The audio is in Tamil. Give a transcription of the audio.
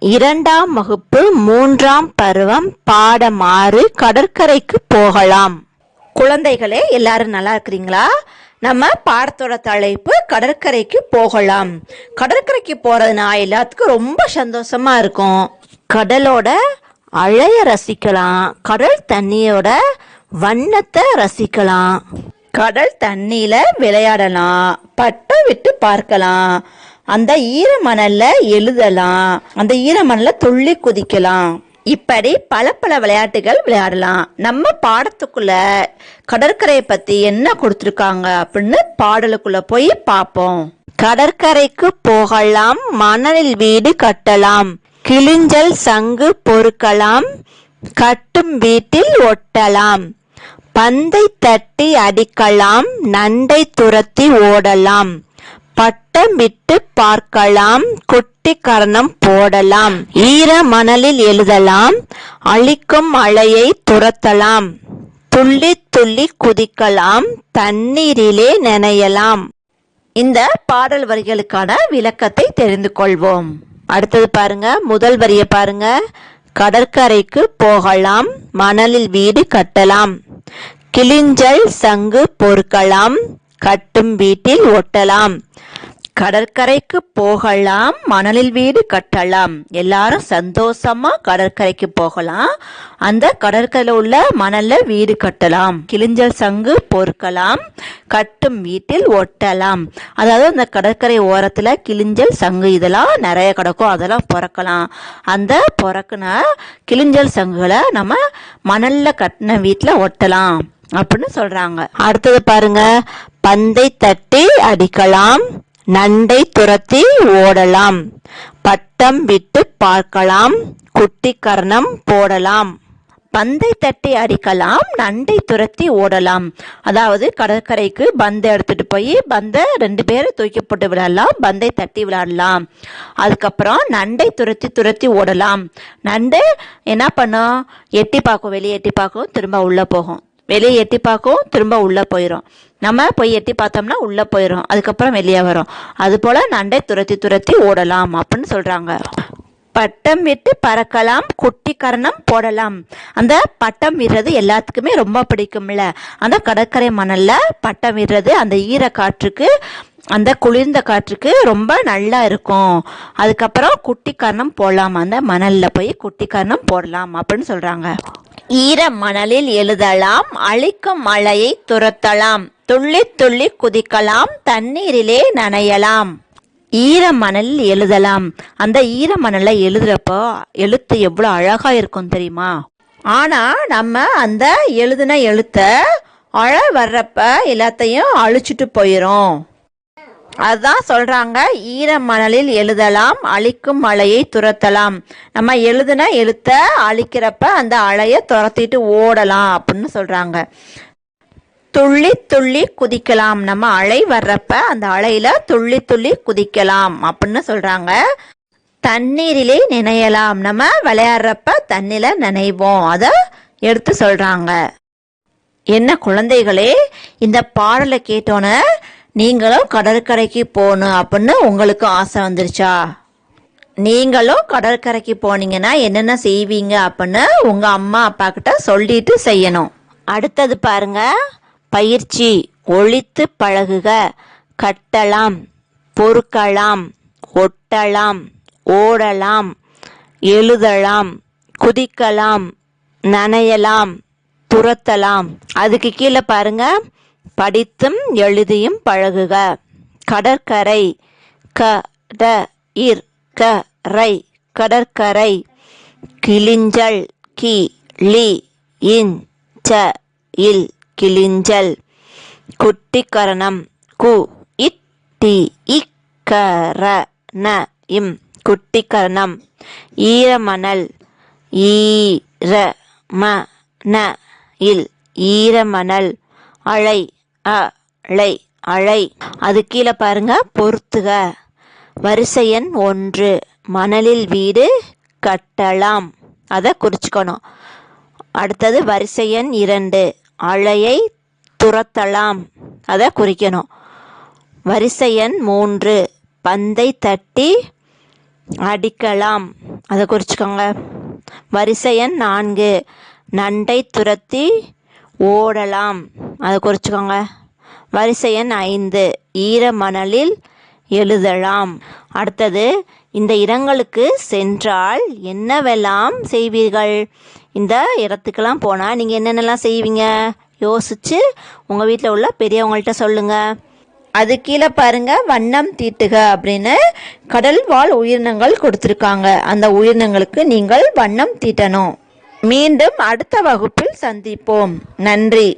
இரண்டாம் வகுப்பு 3ஆம் பருவம் பாடம் 6 கடற்கரைக்கு போகலாம். குழந்தைகளே, எல்லாரும் நல்லா இருக்கிறீங்களா? நம்ம பாடத்தோட தலைப்பு கடற்கரைக்கு போகலாம். கடற்கரைக்கு போறதுனா எல்லாத்துக்கும் ரொம்ப சந்தோஷமா இருக்கும். கடலோட அலைய ரசிக்கலாம், கடல் தண்ணியோட வண்ணத்தை ரசிக்கலாம், கடல் தண்ணியில விளையாடலாம், பட்டம் விட்டு பார்க்கலாம், அந்த ஈரமணல்ல எழுதலாம், அந்த ஈரமணல்ல துள்ளி குதிக்கலாம். இப்படி பல பல விளையாட்டுகள் விளையாடலாம். நம்ம பாடத்துக்குள்ள கடற்கரையை பத்தி என்ன கொடுத்துருக்காங்க அப்படின்னு பாடலுக்குள்ள போய் பார்ப்போம். கடற்கரைக்கு போகலாம், மணலில் வீடு கட்டலாம், கிளிஞ்சல் சங்கு பொறுக்கலாம், கட்டும் வீட்டில் ஒட்டலாம், பந்தை தட்டி அடிக்கலாம், நண்டை துரத்தி ஓடலாம், பட்டம் விட்டு பார்க்கலாம், குட்டி கரணம் போடலாம், ஈர மணலில் எழுதலாம், அழிக்கும் அலையை துரத்தலாம், துள்ளி துள்ளி குதிக்கலாம், தண்ணீரிலே நனையலாம். இந்த பாடல் வரிகளுக்கான விளக்கத்தை தெரிந்து கொள்வோம். அடுத்தது பாருங்க, முதல் வரியை பாருங்க. கடற்கரைக்கு போகலாம், மணலில் வீடு கட்டலாம், கிளிஞ்சல் சங்கு பொறுக்கலாம், கட்டும் வீட்டில் ஒட்டலாம். கடற்கரைக்கு போகலாம், மணலில் வீடு கட்டலாம். எல்லாரும் சந்தோஷமா கடற்கரைக்கு போகலாம், அந்த கடற்கரையில் உள்ள மணல்ல வீடு கட்டலாம், கிளிஞ்சல் சங்கு பொறுக்கலாம், கட்டும் வீட்டில் ஒட்டலாம். அதாவது அந்த கடற்கரை ஓரத்துல கிளிஞ்சல் சங்கு இதெல்லாம் நிறைய கிடக்கும், அதெல்லாம் பொறக்கலாம். அந்த பொறக்குன கிளிஞ்சல் சங்குகளை நம்ம மணல்ல கட்டின வீட்டுல ஒட்டலாம் அப்படின்னு சொல்றாங்க. அடுத்தது பாருங்க, பந்தை தட்டி அடிக்கலாம், நண்டை துரத்தி ஓடலாம், பட்டம் விட்டு பார்க்கலாம், குட்டி கரணம் போடலாம். பந்தை தட்டி அடிக்கலாம், நண்டை துரத்தி ஓடலாம். அதாவது கடற்கரைக்கு பந்தை எடுத்துட்டு போய் பந்தை 2 பேரை தூக்கி போட்டு விளையாடலாம், பந்தை தட்டி விளையாடலாம். அதுக்கப்புறம் நண்டை துரத்தி துரத்தி ஓடலாம். நண்டு என்ன பண்ணும்? எட்டி பார்க்கும், வெளியே எட்டி பார்க்கும், திரும்ப உள்ள போகும், வெளியே எட்டி பார்க்கும், திரும்ப உள்ள போயிடும். நம்ம போய் எட்டி பார்த்தோம்னா உள்ள போயிடும், அதுக்கப்புறம் வெளியே வரும். அது போல நண்டை துரத்தி துரத்தி ஓடலாம் அப்படின்னு சொல்றாங்க. பட்டம் விட்டு பறக்கலாம், குட்டி கரணம் போடலாம். அந்த பட்டம் விடுறது எல்லாத்துக்குமே ரொம்ப பிடிக்கும்ல. அந்த கடற்கரை மணல்ல பட்டம் விடுறது அந்த ஈர காற்றுக்கு, அந்த குளிர்ந்த காற்றுக்கு ரொம்ப நல்லா இருக்கும். அதுக்கப்புறம் குட்டி கரணம் போடலாம், அந்த மணல்ல போய் குட்டி கரணம் போடலாம் அப்படின்னு சொல்றாங்க. ஈர மணலில் எழுதலாம், அழிக்கும் மழையை துரத்தலாம், துள்ளி துள்ளி குதிக்கலாம், தண்ணீரிலே நனையலாம். ஈர மணலில் எழுதலாம். அந்த ஈர மணல்ல எழுதுறப்போ எழுத்து எவ்வளவு அழகா இருக்கும் தெரியுமா? ஆனா நம்ம அந்த எழுதுன எழுத்த அழ வர்றப்ப எல்லாத்தையும் அழிச்சிட்டு போயிரும். அதுதான் சொல்றாங்க, ஈர மணலில் எழுதலாம், அழிக்கும் அலையை துரத்தலாம். நம்ம எழுதுன எழுத்த அழிக்கிறப்ப அந்த அலையை துரத்திட்டு ஓடலாம் அப்படின்னு சொல்றாங்க. துள்ளி துள்ளி குதிக்கலாம், நம்ம அலை வர்றப்ப அந்த அலையில துள்ளி துள்ளி குதிக்கலாம் அப்படின்னு சொல்றாங்க. தண்ணீரிலே நினையலாம், நம்ம விளையாடுறப்ப தண்ணில நினைவோம், அதை எடுத்து சொல்றாங்க. என்ன குழந்தைகளே, இந்த பாடலை கேட்டோன்னு நீங்களும் கடற்கரைக்கு போகணும் அப்படின்னு உங்களுக்கு ஆசை வந்துருச்சா? நீங்களும் கடற்கரைக்கு போனீங்கன்னா என்னென்ன செய்வீங்க அப்படின்னு உங்க அம்மா அப்பா கிட்ட சொல்லிட்டு செய்யணும். அடுத்தது பாருங்க, பயிற்சி. ஒழித்து பழகுக. கட்டலாம், பொறுக்கலாம், ஒட்டலாம், ஓடலாம், எழுதலாம், குதிக்கலாம், நனையலாம், துரத்தலாம். அதுக்கு கீழே பாருங்க, படித்தும் எழுதியும் பழகுக. கடற்கரை, கரை, கடற்கரை. கிளிஞ்சல், இல், கிளிஞ்சல். குட்டி கரணம், இம், குட்டி கரணம். ஈரமணல், இல், ஈரமணல். அலை, அலை. அது கீழே பாருங்க, பொறுத்துக. வரிசை எண் 1, மணலில் வீடு கட்டலாம், அதை குறிச்சுக்கணும். அடுத்தது வரிசை எண் 2, அலையை துரத்தலாம், அதை குறிக்கணும். வரிசை எண் 3, பந்தை தட்டி அடிக்கலாம், அதை குறிச்சுக்கோங்க. வரிசை எண் 4, நண்டை துரத்தி ஓடலாம், அதை குறிச்சுக்கோங்க. வரிசை எண் 5, ஈர மணலில் எழுதலாம். அடுத்தது, இந்த இடங்களுக்கு சென்றால் என்னவெல்லாம் செய்வீர்கள்? இந்த இடத்துக்கெல்லாம் போனால் நீங்கள் என்னென்னலாம் செய்வீங்க? யோசித்து உங்கள் வீட்டில் உள்ள பெரியவங்கள்ட்ட சொல்லுங்கள். அது கீழே பாருங்க, வண்ணம் தீட்டுக அப்படின்னு கடல் வாழ் உயிரினங்கள் கொடுத்துருக்காங்க. அந்த உயிரினங்களுக்கு நீங்கள் வண்ணம் தீட்டணும். மீண்டும் அடுத்த வகுப்பில் சந்திப்போம். நன்றி.